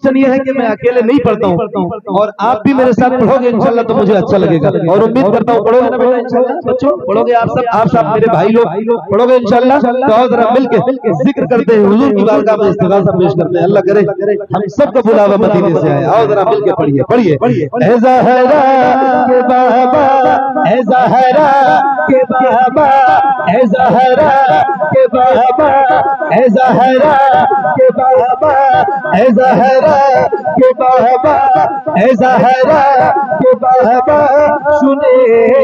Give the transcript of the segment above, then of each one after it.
Condition ये है कि मैं अकेले नहीं पढ़ता हूँ और आप भी मेरे साथ पढ़ोगे इंशाल्लाह तो मुझे अच्छा लगेगा और उम्मीद करता हूँ पढ़ोगे ना बेटा इंशाल्लाह। बच्चों पढ़ोगे आप सब मेरे भाई लोग पढ़ोगे इंशाल्लाह। तो आओ जरा मिलके जिक्र करते हैं, हुजूर की बारगाह में इस्तिग़ासा पेश करते हैं। अल्लाह करे हम सबका बुलावा मदीने से आए। आओ जरा मिलके पढ़िए ऐ ज़हरा के बाबा, ऐ ज़हरा के बाबा, ऐ ज़हरा के बाबा, ऐ ज़हरा के बाबा, ऐ ज़हरा के बाबा, ऐ ज़हरा के बाबा, सुने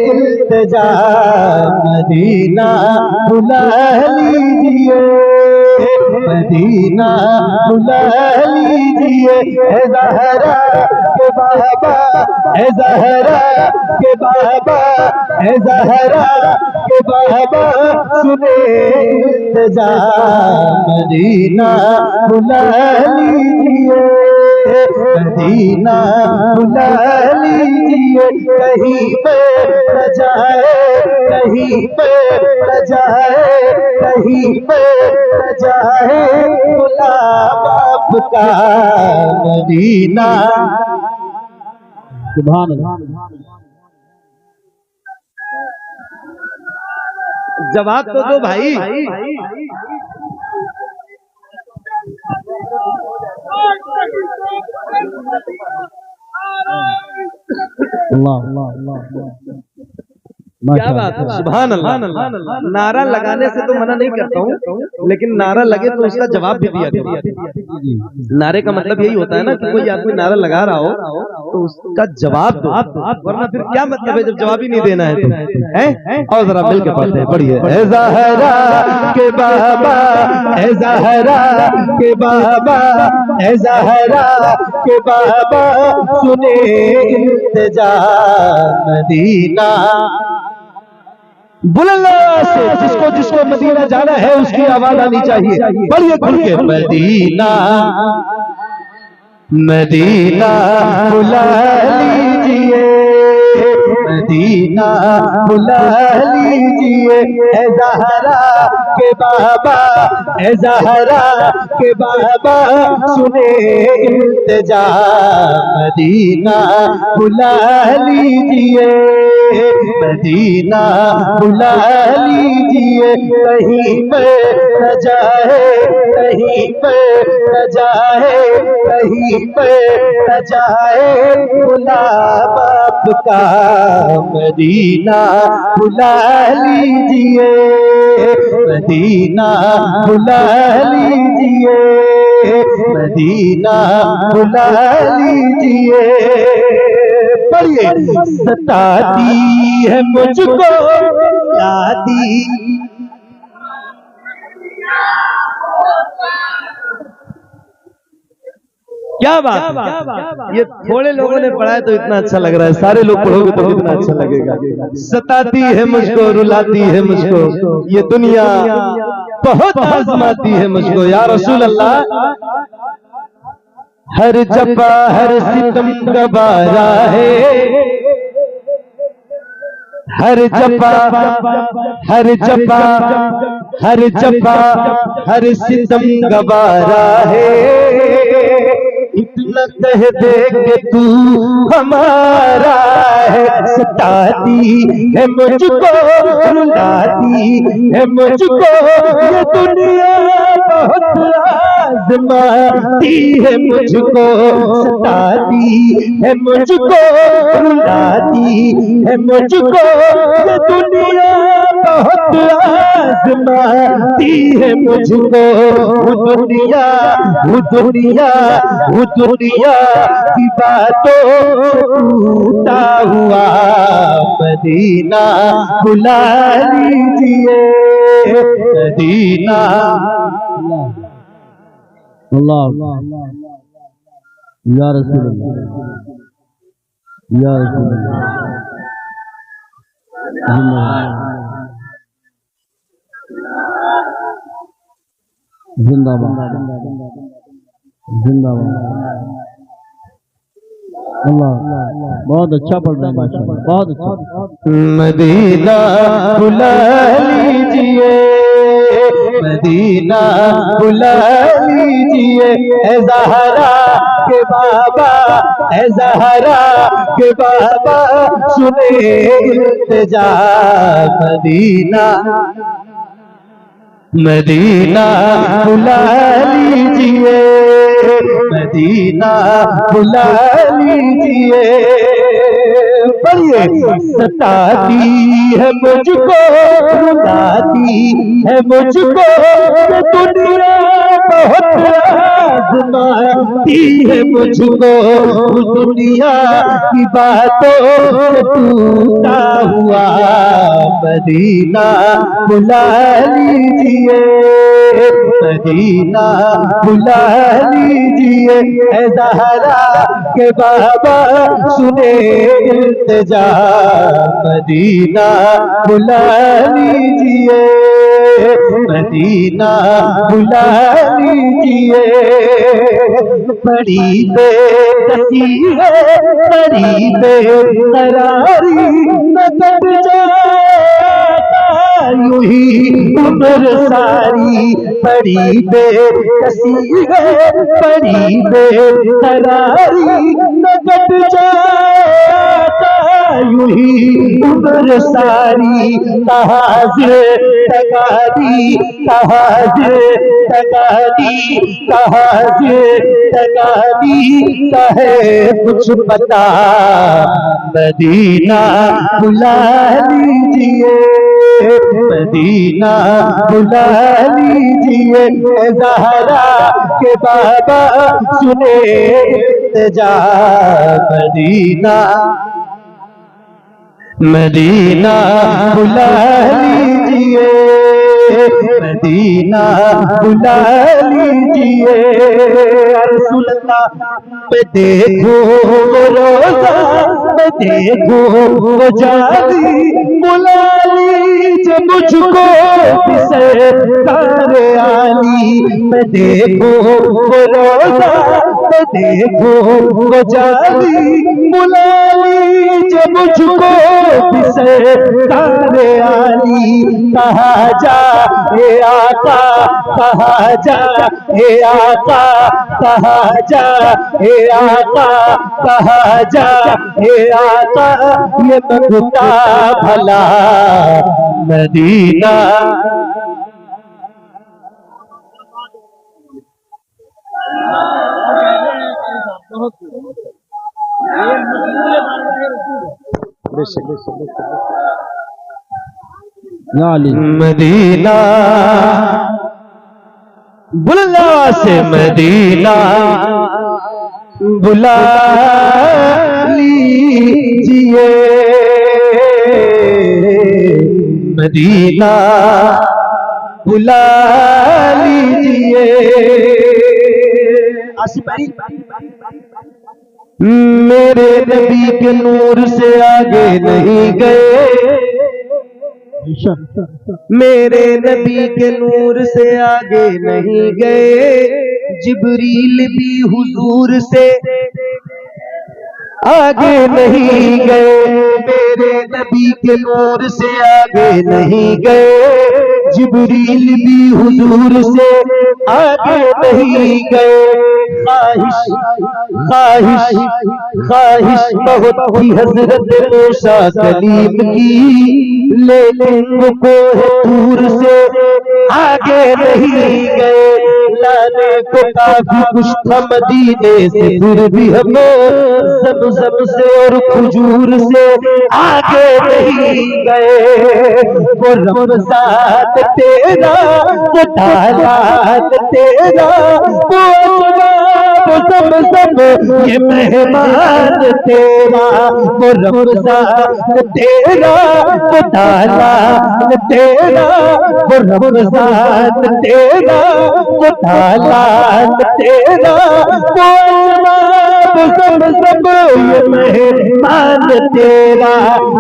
इल्तिजा मदीना बुला लीजिए, मदीना बुला लीजिए। ऐ ज़हरा के बाबा, ऐ ज़हरा के बाबा, ऐ ज़हरा के बाबा, सुने इल्तिजा मदीना बुला लीजिए, मदीना बुला लीजिए। कहीं पे न जाए, कहीं पे न जाए, कहीं पे न जाए, बुला बाप का मदीना। सुभान अल्लाह। जवाब तो दो भाई। क्या बात है, सुभान अल्लाह। नारा लगाने से तो मना नहीं करता हूँ, लेकिन नारा लगे तो उसका जवाब भी दिया करो। नारे का मतलब यही होता है ना कि कोई आदमी नारा लगा रहा हो तो उसका जवाब दो, वरना फिर क्या मतलब है जब जवाब ही नहीं देना है तो है। और जरा मिल के पढ़ते हैं, पढ़िए। ऐ ज़हरा के बाबा, ऐ ज़हरा के बाबा, ऐ ज़हरा के बाबा, सुने इल्तिजा मदीना। बुलंद से जिसको जिसको मदीना जाना है उसकी आवाज आनी चाहिए। पढ़िए खुल के। मदीना मदीना बुला लीजिए, मदीना बुला लीजिए। ऐ ज़हरा के बाबा, ऐ ज़हरा के बाबा, सुने इल्तिजा मदीना बुला लीजिए, मदीना बुला लीजिए। कहीं पे न जाए, कहीं पे न जाए, कहीं पे न जाए, बुला बाप का मदीना बुला लीजिए, मदीना बुला लीजिए, मदीना बुला लीजिए। पढ़िए। सताती है मुझको यादी, क्या बात है। ये थोड़े लोगों ने पढ़ा है तो इतना अच्छा लग रहा है, सारे लोग पढ़ोगे तो कितना अच्छा लगेगा। सताती है मुझको, रुलाती है मुझको ये दुनिया, बहुत आजमाती है मुझको। या रसूल अल्लाह, हर जफा हर सितम गवारा है, हर जफा हर जफा हर जफा हर सितम गवारा है। इतना कह दे के तू हमारा है। सताती है मुझको, रुलाती है मुझको ये दुनिया, बहुत आजमाती है मुझको। सताती है मुझको, रुलाती है मुझको ये दुनिया, बहुत आजमाती है मुझको। वो दुनिया वो दुनिया वो दुनिया की बातों से टूटा हुआ मदीना बुला लीजिए, मदीना। अल्लाह या रसूल अल्लाह, या रसूल जिंदाबाद जिंदाबाद। अल्लाह बहुत अच्छा पढ़ रहे हैं माशाअल्लाह, बहुत अच्छा। मदीना बुला लीजिए, मदीना बुला लीजिए। ऐ ज़हरा के के बाबा, है ज़हरा के बाबा, सुने इल्तिजा। मदीना मदीना बुला लीजिए, मदीना बुला लीजिए। पढ़िए। सताती है मुझको, रुलाती है मुझको, दुनिया बहुत आज़माती है मुझको, दुनिया की बातों से टूटा हुआ। मदीना बुला लीजिए, मदीना बुला लीजिए, है ज़हरा के बाबा, सुने इल्तिजा। मदीना बुला लीजिए, मदीना बुला लीजिए। बड़ी बेकसी है, बड़ी बेकरारी, न कट जाता यूं ही उम्र सारी। बड़ी बेकसी है, बड़ी बेकरारी, न कट जाता यूं ही उम्र सारी। तहाज़े तगादी, तहाज़े तगादी, तहाज़े तगादी, कहे कुछ पता। मदीना बुला लीजिए, मदीना बुला लीजिए, ज़हरा के बाबा, सुने इल्तिजा। मदीना मदीना बुला लीजिए, मदीना बुला लीजिए। रसूल अल्लाह मैं देखो वो रोज़ा, मैं देखो वो जाली, बुला लीजिए मुझको सरकार आली। मैं देखो वो रोज़ा, मैं देखो वो जाली, बुला लीजिए मुझको सरकार आली। कहा जा हे आका, कहा जा हे आका, कहा जा हे आका, कहा जा हे आका, ये मगता भला मदीना। मदीना बुला से मदीना बुला लीजिए, मदीना बुला लीजिए। मेरे नबी के नूर से आगे नहीं गए, मेरे नबी के नूर से आगे नहीं गए। जिब्रील भी हुजूर से आगे नहीं गए, मेरे नबी के नूर से आगे नहीं गए। जिब्रील भी हुजूर से आगे नहीं गए। ख्वाहिश ख्वाहिश ख्वाहिश बहुत थी हजरत मूसा कलीम की, लेकिन वो दूर से आगे नहीं गए। लाने को काफी कुछ था मदीने से, फिर भी हमें ज़मज़म से और खजूर से आगे नहीं गए। वो रमज़ान तेरा, वो तालात तेरा, वो ज़मज़म ये मेहमान तेरा। वो रमज़ान तेरा, वो तालात तेरा, वो रमज़ान तेरा, वो तालात तेरा, वो ज़मज़म ये मेहमान तेरा।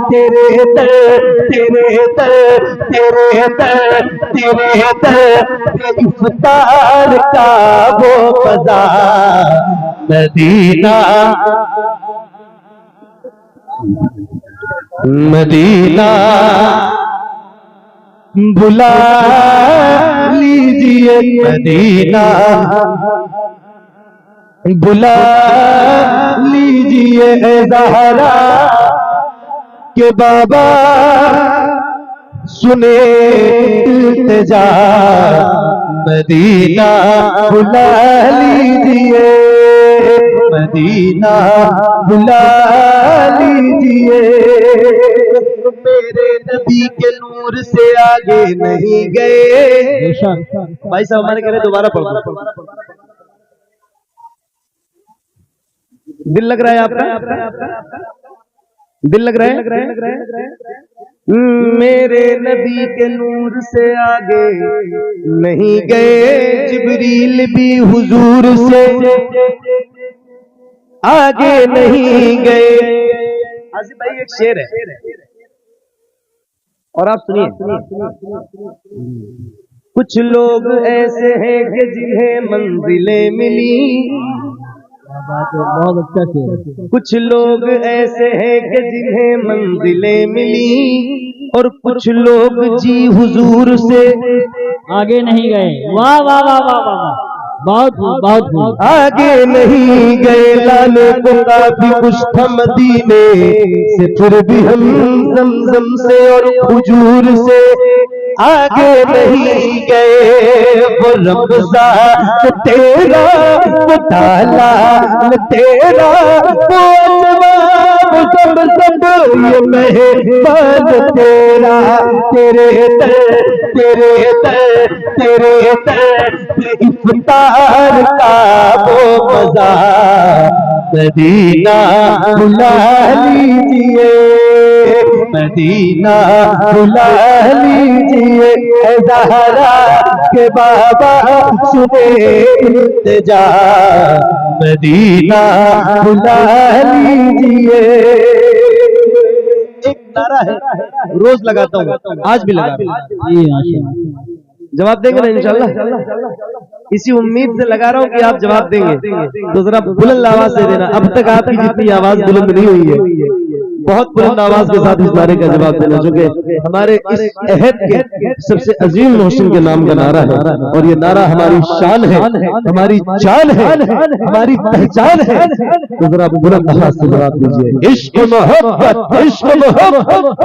तेरे दर तेरे दर तेरे दर तेरे दर इफ्तार का वो क़ज़ा। मदीना मदीना बुला लीजिए, मदीना बुला लीजिए ज़हरा के बाबा सुने इल्तिजा, मदीना बुला लीजिए, मदीना बुला लीजिए। मेरे नबी के नूर से आगे नहीं गए। भाई साहब हमारे कह रहे दोबारा पढ़ो। दिल लग रहा है आपका? दिल लग रहा है? मेरे नबी के नूर से आगे नहीं गए, जिब्रील भी हुजूर से आगे नहीं गए। आसिफ भाई एक शेर है और आप सुनिए। कुछ लोग ऐसे हैं कि जिन्हें मंजिलें मिली, बहुत अच्छा शेर। कुछ लोग ऐसे हैं कि जिन्हें मंजिलें मिली, और कुछ लोग जी हुजूर से आगे नहीं गए। वाह वाह वाह वाह वाह, बहुत आगे नहीं गए। लाने को काफी कुछ था मदीने से, फिर भी हम जमजम से और हुजूर से आगे नहीं गए। वो रमज़ा तेरा, वो ताला तेरा, वो सब ये मेहमान तेरा, तेरे दर तेरे दर तेरे दर इफ्तार का वो मज़ा, मदीना बुला लीजिए, मदीना बुला लीजिए। ज़हरा के बाबा सुने इल्तिजा, मदीना बुला लीजिए। एक नारा है, रोज लगाता हूँ, आज भी लगा। जवाब देंगे ना इंशाल्लाह? इसी उम्मीद से लगा रहा हूँ कि आप जवाब देंगे, तो जरा बुलंद आवाज से देना। अब तक आपकी जितनी आवाज बुलंद नहीं हुई है, बहुत बुलंद आवाज के साथ इस नारे का जवाब देना, क्योंकि हमारे इस अहद के सबसे अजीम मोहसिन के नाम का नारा है, और ये नारा हमारी शान है, हमारी जान है, हमारी पहचान है। तो जरा बुलंद आवाज से जवाब दीजिए। इश्क मोहब्बत, इश्क मोहब्बत।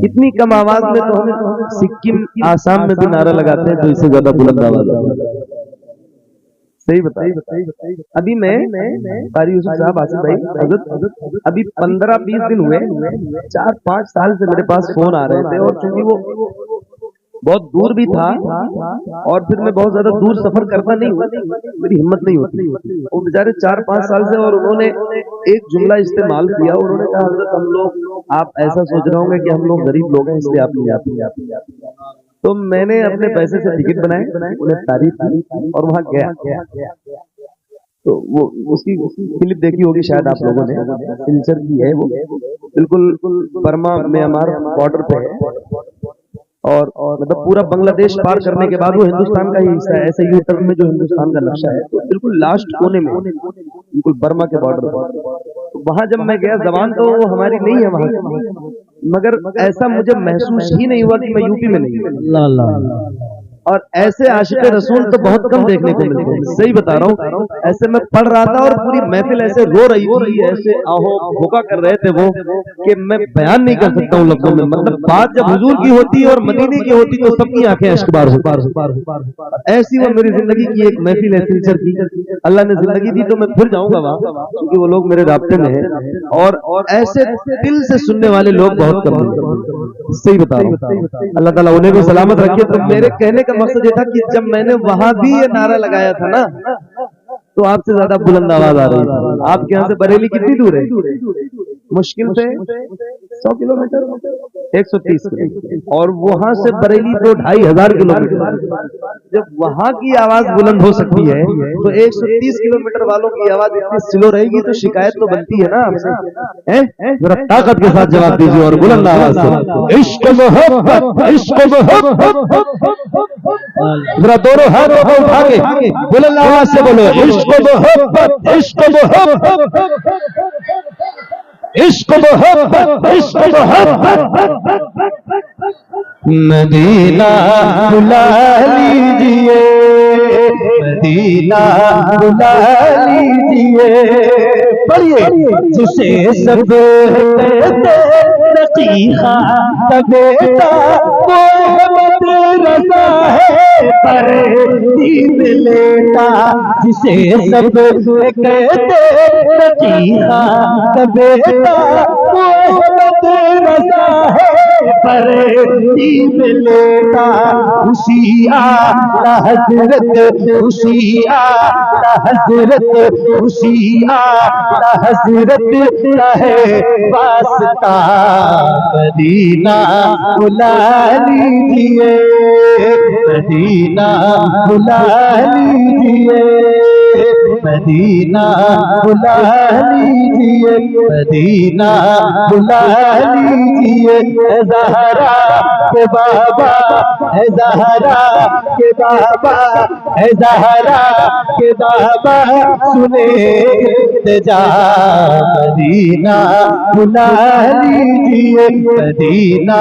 इतनी कम आवाज में तो हम सिक्किम आसाम में भी नारा लगाते हैं, तो इससे ज्यादा बुलंद आवाज। सही बताइए। अभी मैं कारी यूसुफ साहब, आसिफ भाई, हजरत अभी 15-20 दिन हुए, 4-5 साल से मेरे पास फोन आ रहे थे, और चूंकि वो बहुत दूर भी था, और फिर मैं बहुत ज्यादा दूर सफर करता नहीं हूँ, मेरी हिम्मत नहीं होती। वो बेचारे 4-5 साल से, और उन्होंने एक जुमला इस्तेमाल किया, उन्होंने कहा हजरत हम लोग, आप ऐसा सोच रहे होंगे कि हम लोग गरीब लोग हैं इसलिए आप नहीं आते। तो मैंने अपने पैसे से टिकट बनाए, उन्हें तारीफ की और वहां गया। तो वो उसकी क्लिप देखी होगी शायद आप लोगों ने, सिलचर की है वो, बिल्कुल बर्मा म्यांमार बॉर्डर पे है, और मतलब पूरा बांग्लादेश पार करने के बाद वो हिंदुस्तान का ही हिस्सा है। ऐसे यू टर्न में जो हिंदुस्तान का नक्शा है, तो बिल्कुल लास्ट कोने में, बिल्कुल बर्मा के बॉर्डर पर। तो वहां जब मैं गया, जबान तो हमारी नहीं है वहां, मगर ऐसा मुझे महसूस ही नहीं हुआ कि मैं यूपी में नहीं हूँ। और ऐसे आशिक़े रसूल तो बहुत कम देखने को मिलते हैं, सही बता रहा हूँ। ऐसे मैं पढ़ रहा था और पूरी महफिल ऐसे रो रही थी, ऐसे आहो भूखा कर रहे थे वो, कि मैं बयान नहीं कर सकता हूँ लफ्जों में। मतलब बात जब हुजूर की होती और मदीने की होती तो सबकी आंखें अश्कबार हो। ऐसी वो मेरी जिंदगी की एक महफिल है सिलचर की। अल्लाह ने जिंदगी दी तो मैं फिर जाऊंगा वहां, क्योंकि वो लोग मेरे राब्ते में हैं, और ऐसे दिल से सुनने वाले लोग बहुत कम हैं, सही बता रहा हूँ। अल्लाह ताला उन्हें भी सलामत रखे। तो मेरे कहने का मकसद ये था कि जब मैंने वहां भी ये नारा लगाया था ना, तो आपसे ज्यादा बुलंद आवाज आ रही थी। आपके यहाँ से बरेली कितनी दूर है? मुश्किल से 100 किलोमीटर, 130 किलोमीटर, और वहां से बरेली तो 2500 किलोमीटर। जब वहां की आवाज बुलंद हो सकती है, तो 130 किलोमीटर वालों की आवाज इतनी स्लो रहेगी, तो शिकायत तो बनती है ना आपसे। जरा ताकत के साथ जवाब दीजिए और बुलंद आवाज से, इश्क मोहब्बत, इश्क मोहब्बत। जरा दोनों हाथों को उठा के बुलंद आवाज से बोलो, इश्क मोहब्बत, इश्क मोहब्बत, इश्क मोहब्बत, इश्क मोहब्बत। मदीना बुला लीजिए, मदीना बुला लीजिए, पढ़िए जिसे सब कहते रकीहा का बेटा वो अहमद रज़ा है पर दीन लेता, जिसे सब कहते रकीहा का बेटा वो अहमद रज़ा है पर दीन लेता, खुशी आला हजरत, खुशी आला हजरत, खुशी आला हजरत का है वास्ता, मदीना बुला लीजिए, मदीना बुला लीजिए, मदीना बुला लीजिए, मदीना बुला लीजिए, ज़हरा के बाबा है, ज़हरा के बाबा है, ज़हरा के बाबा सुने इल्तिजा, मदीना बुला लीजिए, मदीना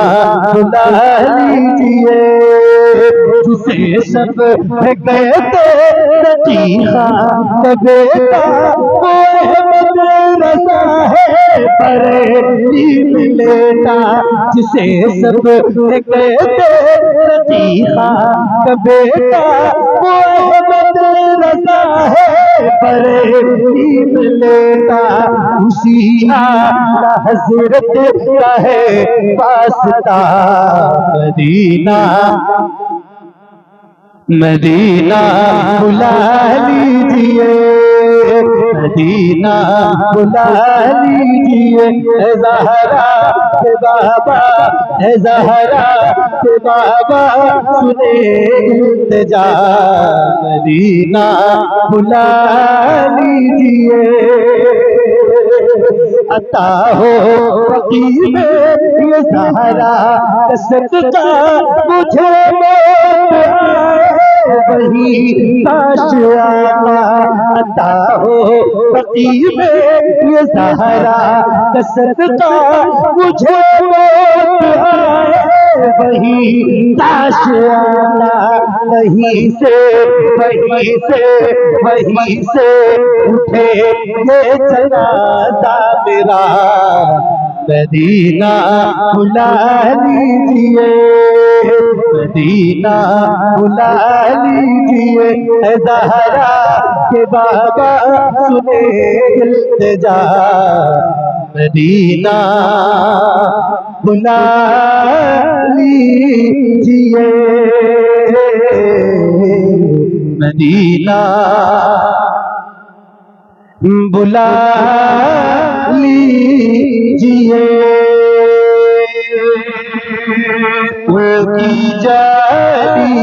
बुला लीजिए, जिसे सब कहते रकीहा का बेटा वो अहमद रज़ा है पर दीन लेता, जिसे सब कहते रकीहा का बेटा वो अहमद रज़ा है पर दीन लेता, उसी आला हजरत का है वास्ता, मदीना मदीना बुला लीजिए, मदीना बुला लीजिए, ज़हरा के बाबा है, ज़हरा के बाबा सुने इल्तिजा, मदीना बुला लीजिए, अता हो फकीर में ये ज़हरा कसरत का मुझे वही काश आता, अता हो फकीर में ये ज़हरा कसरत का मुझे वही काश आता, वहीं से वहीं से वहीं से उठे ये जनाजा मेरा, मदीना बुला लीजिए, मदीना बुला लीजिए, ज़हरा के बाबा सुने इल्तिजा, मदीना बुला लीजिए, मदीना बुला लीजिए, उनकी जानी